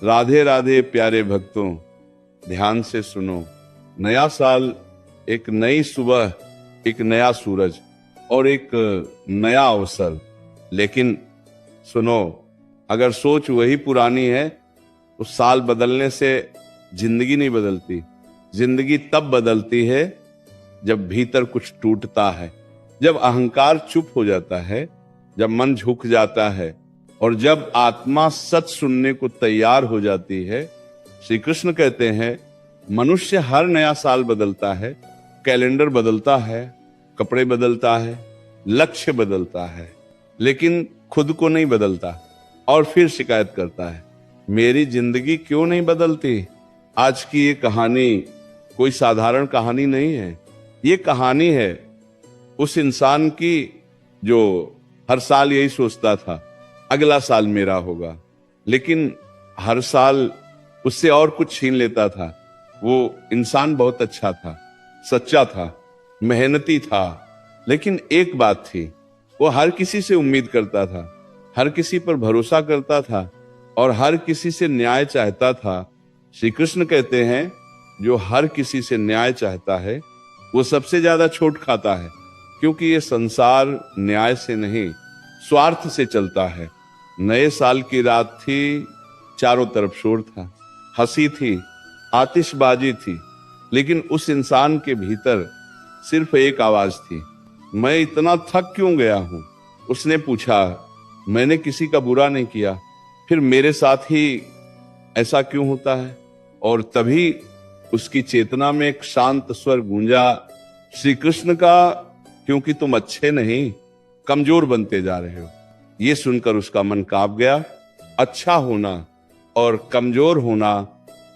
राधे राधे प्यारे भक्तों, ध्यान से सुनो। नया साल एक नई सुबह, एक नया सूरज और एक नया अवसर। लेकिन सुनो, अगर सोच वही पुरानी है तो साल बदलने से जिंदगी नहीं बदलती। जिंदगी तब बदलती है जब भीतर कुछ टूटता है, जब अहंकार चुप हो जाता है, जब मन झुक जाता है और जब आत्मा सच सुनने को तैयार हो जाती है। श्री कृष्ण कहते हैं, मनुष्य हर नया साल बदलता है, कैलेंडर बदलता है, कपड़े बदलता है, लक्ष्य बदलता है, लेकिन खुद को नहीं बदलता और फिर शिकायत करता है, मेरी जिंदगी क्यों नहीं बदलती। आज की ये कहानी कोई साधारण कहानी नहीं है। ये कहानी है उस इंसान की जो हर साल यही सोचता था, अगला साल मेरा होगा, लेकिन हर साल उससे और कुछ छीन लेता था। वो इंसान बहुत अच्छा था, सच्चा था, मेहनती था, लेकिन एक बात थी, वो हर किसी से उम्मीद करता था, हर किसी पर भरोसा करता था और हर किसी से न्याय चाहता था। श्री कृष्ण कहते हैं, जो हर किसी से न्याय चाहता है वो सबसे ज्यादा चोट खाता है, क्योंकि ये संसार न्याय से नहीं, स्वार्थ से चलता है। नए साल की रात थी, चारों तरफ शोर था, हंसी थी, आतिशबाजी थी, लेकिन उस इंसान के भीतर सिर्फ एक आवाज थी, मैं इतना थक क्यों गया हूं। उसने पूछा, मैंने किसी का बुरा नहीं किया, फिर मेरे साथ ही ऐसा क्यों होता है। और तभी उसकी चेतना में एक शांत स्वर गूंजा, श्री कृष्ण का, क्योंकि तुम अच्छे नहीं, कमजोर बनते जा रहे हो। ये सुनकर उसका मन कांप गया। अच्छा होना और कमजोर होना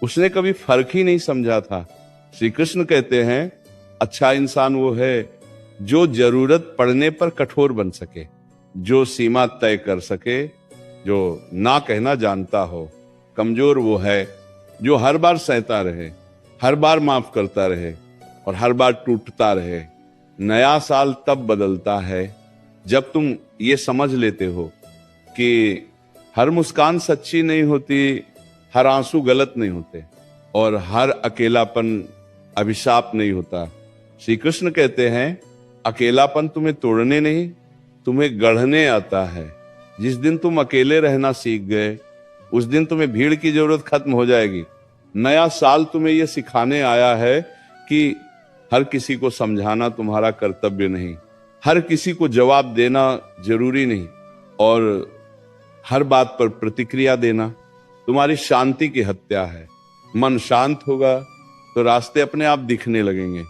उसने कभी फर्क ही नहीं समझा था। श्री कृष्ण कहते हैं, अच्छा इंसान वो है जो जरूरत पड़ने पर कठोर बन सके, जो सीमा तय कर सके, जो ना कहना जानता हो। कमजोर वो है जो हर बार सहता रहे, हर बार माफ करता रहे और हर बार टूटता रहे। नया साल तब बदलता है जब तुम ये समझ लेते हो कि हर मुस्कान सच्ची नहीं होती, हर आंसू गलत नहीं होते और हर अकेलापन अभिशाप नहीं होता। श्री कृष्ण कहते हैं, अकेलापन तुम्हें तोड़ने नहीं, तुम्हें गढ़ने आता है। जिस दिन तुम अकेले रहना सीख गए, उस दिन तुम्हें भीड़ की जरूरत खत्म हो जाएगी। नया साल तुम्हें यह सिखाने आया है कि हर किसी को समझाना तुम्हारा कर्तव्य नहीं, हर किसी को जवाब देना जरूरी नहीं और हर बात पर प्रतिक्रिया देना तुम्हारी शांति की हत्या है। मन शांत होगा तो रास्ते अपने आप दिखने लगेंगे,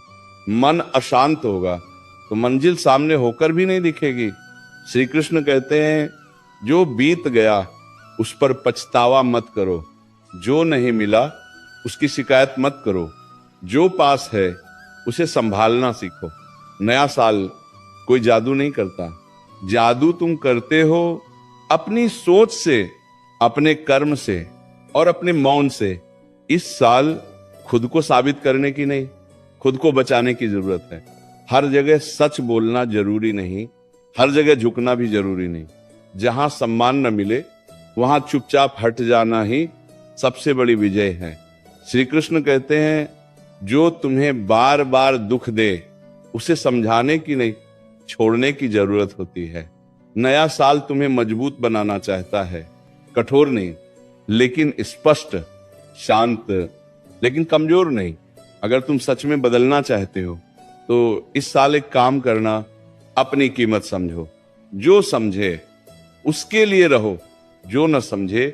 मन अशांत होगा तो मंजिल सामने होकर भी नहीं दिखेगी। श्री कृष्ण कहते हैं, जो बीत गया उस पर पछतावा मत करो, जो नहीं मिला उसकी शिकायत मत करो, जो पास है उसे संभालना सीखो। नया साल कोई जादू नहीं करता, जादू तुम करते हो अपनी सोच से, अपने कर्म से और अपने मौन से। इस साल खुद को साबित करने की नहीं, खुद को बचाने की जरूरत है। हर जगह सच बोलना जरूरी नहीं, हर जगह झुकना भी जरूरी नहीं। जहां सम्मान न मिले वहां चुपचाप हट जाना ही सबसे बड़ी विजय है। श्री कृष्ण कहते हैं, जो तुम्हें बार बार दुख दे उसे समझाने की नहीं, छोड़ने की जरूरत होती है। नया साल तुम्हें मजबूत बनाना चाहता है, कठोर नहीं लेकिन स्पष्ट, शांत लेकिन कमजोर नहीं। अगर तुम सच में बदलना चाहते हो तो इस साल एक काम करना, अपनी कीमत समझो। जो समझे उसके लिए रहो, जो न समझे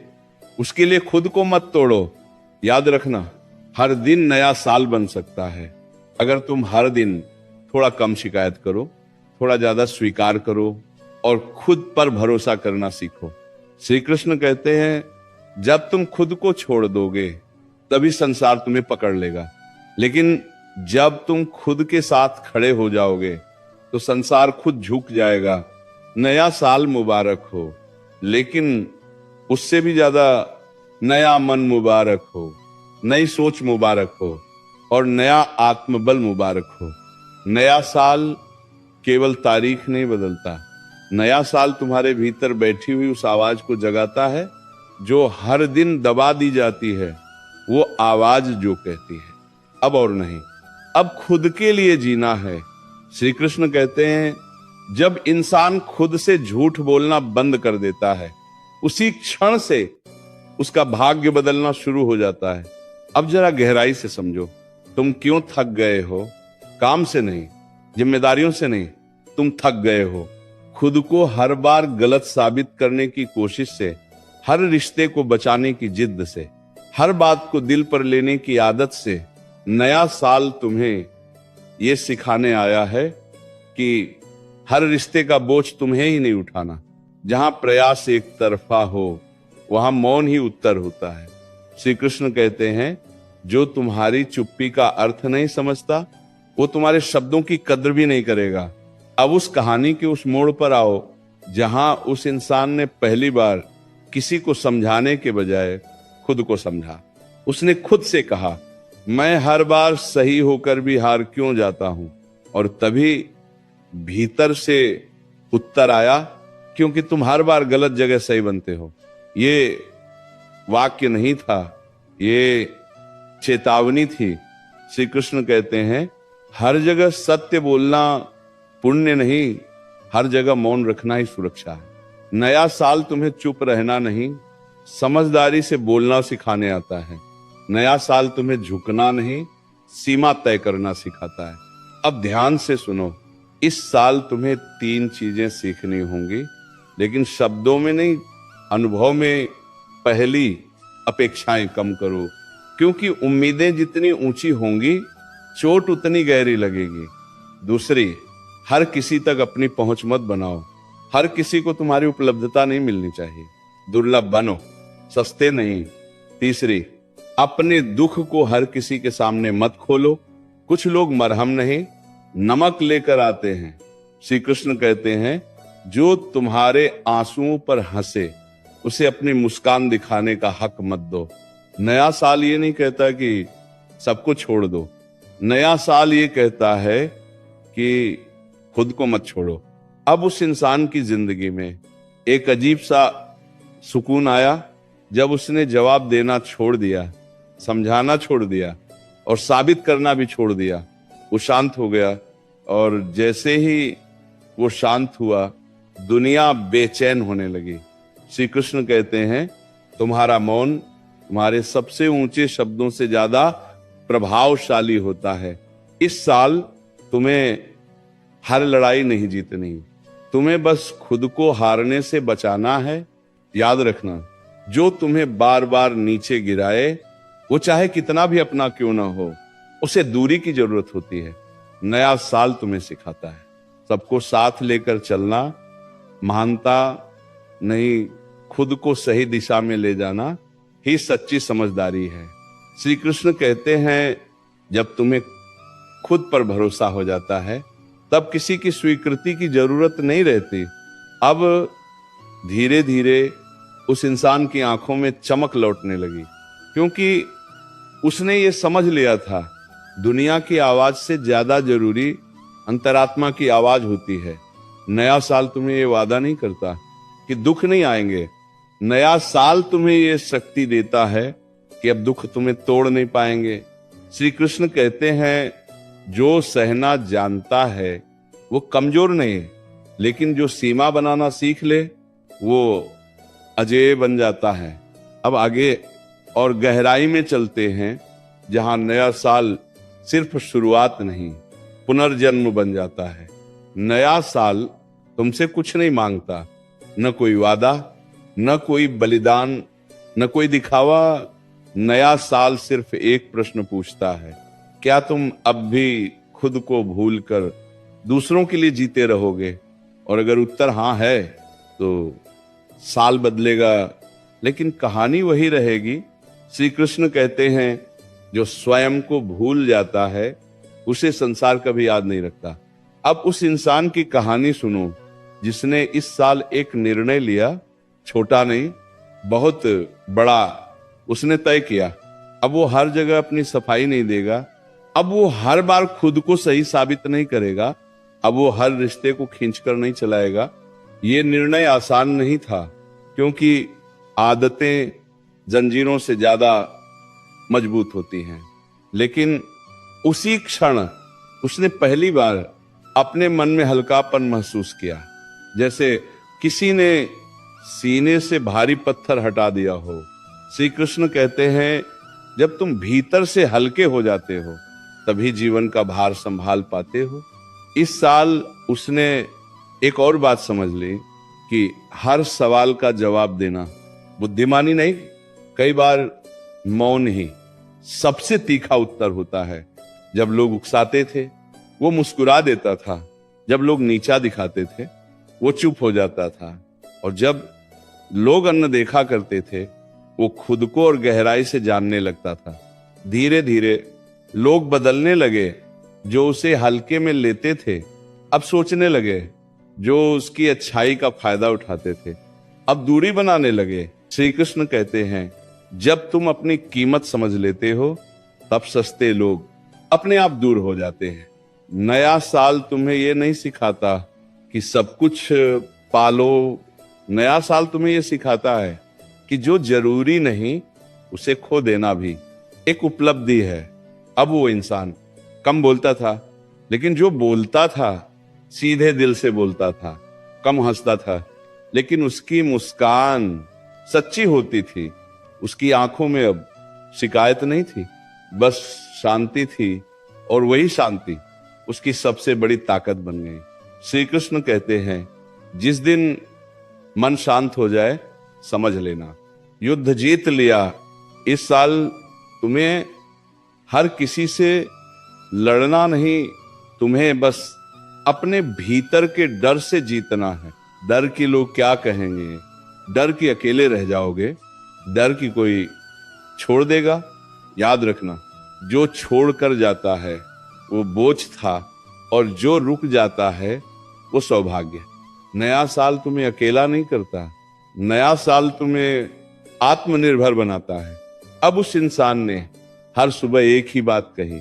उसके लिए खुद को मत तोड़ो। याद रखना, हर दिन नया साल बन सकता है अगर तुम हर दिन थोड़ा कम शिकायत करो, थोड़ा ज्यादा स्वीकार करो और खुद पर भरोसा करना सीखो। श्री कृष्ण कहते हैं, जब तुम खुद को छोड़ दोगे तभी संसार तुम्हें पकड़ लेगा, लेकिन जब तुम खुद के साथ खड़े हो जाओगे तो संसार खुद झुक जाएगा। नया साल मुबारक हो, लेकिन उससे भी ज्यादा नया मन मुबारक हो, नई सोच मुबारक हो और नया आत्मबल मुबारक हो। नया साल केवल तारीख नहीं बदलता, नया साल तुम्हारे भीतर बैठी हुई उस आवाज को जगाता है जो हर दिन दबा दी जाती है, वो आवाज जो कहती है, अब और नहीं, अब खुद के लिए जीना है। श्री कृष्ण कहते हैं जब इंसान खुद से झूठ बोलना बंद कर देता है, उसी क्षण से उसका भाग्य बदलना शुरू हो जाता है। अब जरा गहराई से समझो, तुम क्यों थक गए हो? काम से नहीं, जिम्मेदारियों से नहीं, तुम थक गए हो खुद को हर बार गलत साबित करने की कोशिश से, हर रिश्ते को बचाने की जिद से, हर बात को दिल पर लेने की आदत से। नया साल तुम्हें यह सिखाने आया है कि हर रिश्ते का बोझ तुम्हें ही नहीं उठाना। जहां प्रयास एक तरफा हो, वहां मौन ही उत्तर होता है। श्री कृष्ण कहते हैं जो तुम्हारी चुप्पी का अर्थ नहीं समझता, वो तुम्हारे शब्दों की कद्र भी नहीं करेगा। अब उस कहानी के उस मोड़ पर आओ जहां उस इंसान ने पहली बार किसी को समझाने के बजाय खुद को समझा। उसने खुद से कहा, मैं हर बार सही होकर भी हार क्यों जाता हूं? और तभी भीतर से उत्तर आया, क्योंकि तुम हर बार गलत जगह सही बनते हो। ये वाक्य नहीं था, ये चेतावनी थी। श्री कृष्ण कहते हैं हर जगह सत्य बोलना पुण्य नहीं, हर जगह मौन रखना ही सुरक्षा है। नया साल तुम्हें चुप रहना नहीं, समझदारी से बोलना सिखाने आता है। नया साल तुम्हें झुकना नहीं, सीमा तय करना सिखाता है। अब ध्यान से सुनो, इस साल तुम्हें 3 चीजें सीखनी होंगी, लेकिन शब्दों में नहीं, अनुभव में। पहली, अपेक्षाएं कम करो, क्योंकि उम्मीदें जितनी ऊंची होंगी, चोट उतनी गहरी लगेगी। दूसरी, हर किसी तक अपनी पहुंच मत बनाओ। हर किसी को तुम्हारी उपलब्धता नहीं मिलनी चाहिए, दुर्लभ बनो, सस्ते नहीं। तीसरी, अपने दुख को हर किसी के सामने मत खोलो। कुछ लोग मरहम नहीं, नमक लेकर आते हैं। श्री कृष्ण कहते हैं जो तुम्हारे आंसुओं पर हंसे, उसे अपनी मुस्कान दिखाने का हक मत दो। नया साल ये नहीं कहता कि सबको छोड़ दो, नया साल ये कहता है कि खुद को मत छोड़ो। अब उस इंसान की जिंदगी में एक अजीब सा सुकून आया जब उसने जवाब देना छोड़ दिया, समझाना छोड़ दिया और साबित करना भी छोड़ दिया। वो शांत हो गया, और जैसे ही वो शांत हुआ, दुनिया बेचैन होने लगी। श्री कृष्ण कहते हैं तुम्हारा मौन तुम्हारे सबसे ऊंचे शब्दों से ज्यादा प्रभावशाली होता है। इस साल तुम्हें हर लड़ाई नहीं जीतनी, तुम्हें बस खुद को हारने से बचाना है। याद रखना, जो तुम्हें बार बार नीचे गिराए, वो चाहे कितना भी अपना क्यों ना हो, उसे दूरी की जरूरत होती है। नया साल तुम्हें सिखाता है सबको साथ लेकर चलना, महानता नहीं, खुद को सही दिशा में ले जाना ही सच्ची समझदारी है। श्री कृष्ण कहते हैं जब तुम्हें खुद पर भरोसा हो जाता है, तब किसी की स्वीकृति की जरूरत नहीं रहती। अब धीरे धीरे उस इंसान की आंखों में चमक लौटने लगी, क्योंकि उसने ये समझ लिया था दुनिया की आवाज से ज्यादा जरूरी अंतरात्मा की आवाज होती है। नया साल तुम्हें ये वादा नहीं करता कि दुख नहीं आएंगे, नया साल तुम्हें ये शक्ति देता है कि अब दुख तुम्हें तोड़ नहीं पाएंगे। श्री कृष्ण कहते हैं जो सहना जानता है वो कमजोर नहीं, लेकिन जो सीमा बनाना सीख ले वो अजेय बन जाता है। अब आगे और गहराई में चलते हैं, जहां नया साल सिर्फ शुरुआत नहीं, पुनर्जन्म बन जाता है। नया साल तुमसे कुछ नहीं मांगता, न कोई वादा, न कोई बलिदान, न कोई दिखावा। नया साल सिर्फ एक प्रश्न पूछता है, क्या तुम अब भी खुद को भूलकर दूसरों के लिए जीते रहोगे? और अगर उत्तर हाँ है तो साल बदलेगा, लेकिन कहानी वही रहेगी। श्री कृष्ण कहते हैं जो स्वयं को भूल जाता है उसे संसार कभी याद नहीं रखता। अब उस इंसान की कहानी सुनो जिसने इस साल एक निर्णय लिया, छोटा नहीं बहुत बड़ा उसने तय किया। अब वो हर जगह अपनी सफाई नहीं देगा, अब वो हर बार खुद को सही साबित नहीं करेगा, अब वो हर रिश्ते को खींचकर नहीं चलाएगा। ये निर्णय आसान नहीं था, क्योंकि आदतें जंजीरों से ज्यादा मजबूत होती हैं। लेकिन उसी क्षण उसने पहली बार अपने मन में हल्कापन महसूस किया, जैसे किसी ने सीने से भारी पत्थर हटा दिया हो। श्री कृष्ण कहते हैं, जब तुम भीतर से हल्के हो जाते हो तभी जीवन का भार संभाल पाते हो। इस साल उसने एक और बात समझ ली कि हर सवाल का जवाब देना बुद्धिमानी नहीं, कई बार मौन ही सबसे तीखा उत्तर होता है। जब लोग उकसाते थे वो मुस्कुरा देता था, जब लोग नीचा दिखाते थे वो चुप हो जाता था, और जब लोग अनदेखा करते थे वो खुद को और गहराई से जानने लगता था। धीरे धीरे लोग बदलने लगे। जो उसे हल्के में लेते थे अब सोचने लगे, जो उसकी अच्छाई का फायदा उठाते थे अब दूरी बनाने लगे। श्री कृष्ण कहते हैं, जब तुम अपनी कीमत समझ लेते हो तब सस्ते लोग अपने आप दूर हो जाते हैं। नया साल तुम्हें यह नहीं सिखाता कि सब कुछ पालो, नया साल तुम्हें यह सिखाता है कि जो जरूरी नहीं उसे खो देना भी एक उपलब्धि है। अब वो इंसान कम बोलता था, लेकिन जो बोलता था सीधे दिल से बोलता था। कम हंसता था, लेकिन उसकी मुस्कान सच्ची होती थी। उसकी आंखों में अब शिकायत नहीं थी, बस शांति थी, और वही शांति उसकी सबसे बड़ी ताकत बन गई। श्री कृष्ण कहते हैं, जिस दिन मन शांत हो जाए समझ लेना युद्ध जीत लिया। इस साल तुम्हें हर किसी से लड़ना नहीं, तुम्हें बस अपने भीतर के डर से जीतना है। डर कि लोग क्या कहेंगे, डर कि अकेले रह जाओगे, डर कि कोई छोड़ देगा। याद रखना, जो छोड़ कर जाता है वो बोझ था, और जो रुक जाता है वो सौभाग्य। नया साल तुम्हें अकेला नहीं करता, नया साल तुम्हें आत्मनिर्भर बनाता है। अब उस इंसान ने हर सुबह एक ही बात कही,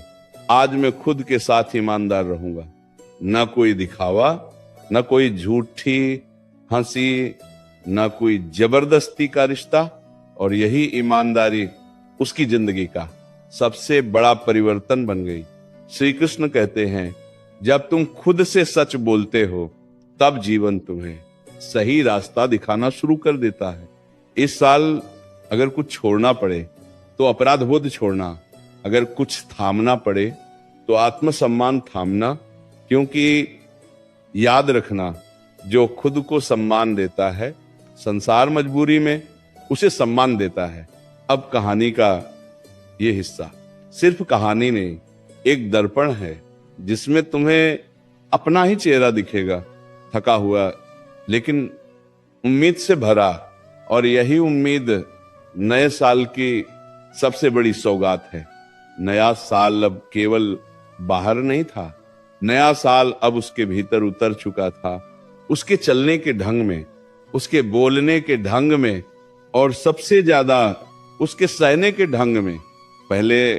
आज मैं खुद के साथ ईमानदार रहूंगा। न कोई दिखावा, न कोई झूठी हंसी, न कोई जबरदस्ती का रिश्ता, और यही ईमानदारी उसकी जिंदगी का सबसे बड़ा परिवर्तन बन गई। श्री कृष्ण कहते हैं, जब तुम खुद से सच बोलते हो तब जीवन तुम्हें सही रास्ता दिखाना शुरू कर देता है। इस साल अगर कुछ छोड़ना पड़े तो अपराध बोध छोड़ना, अगर कुछ थामना पड़े तो आत्मसम्मान थामना, क्योंकि याद रखना, जो खुद को सम्मान देता है संसार मजबूरी में उसे सम्मान देता है। अब कहानी का ये हिस्सा सिर्फ कहानी नहीं, एक दर्पण है जिसमें तुम्हें अपना ही चेहरा दिखेगा, थका हुआ लेकिन उम्मीद से भरा। और यही उम्मीद नए साल की सबसे बड़ी सौगात है। नया साल अब केवल बाहर नहीं था, नया साल अब उसके भीतर उतर चुका था, उसके चलने के ढंग में, उसके बोलने के ढंग में, और सबसे ज्यादा उसके सहने के ढंग में। पहले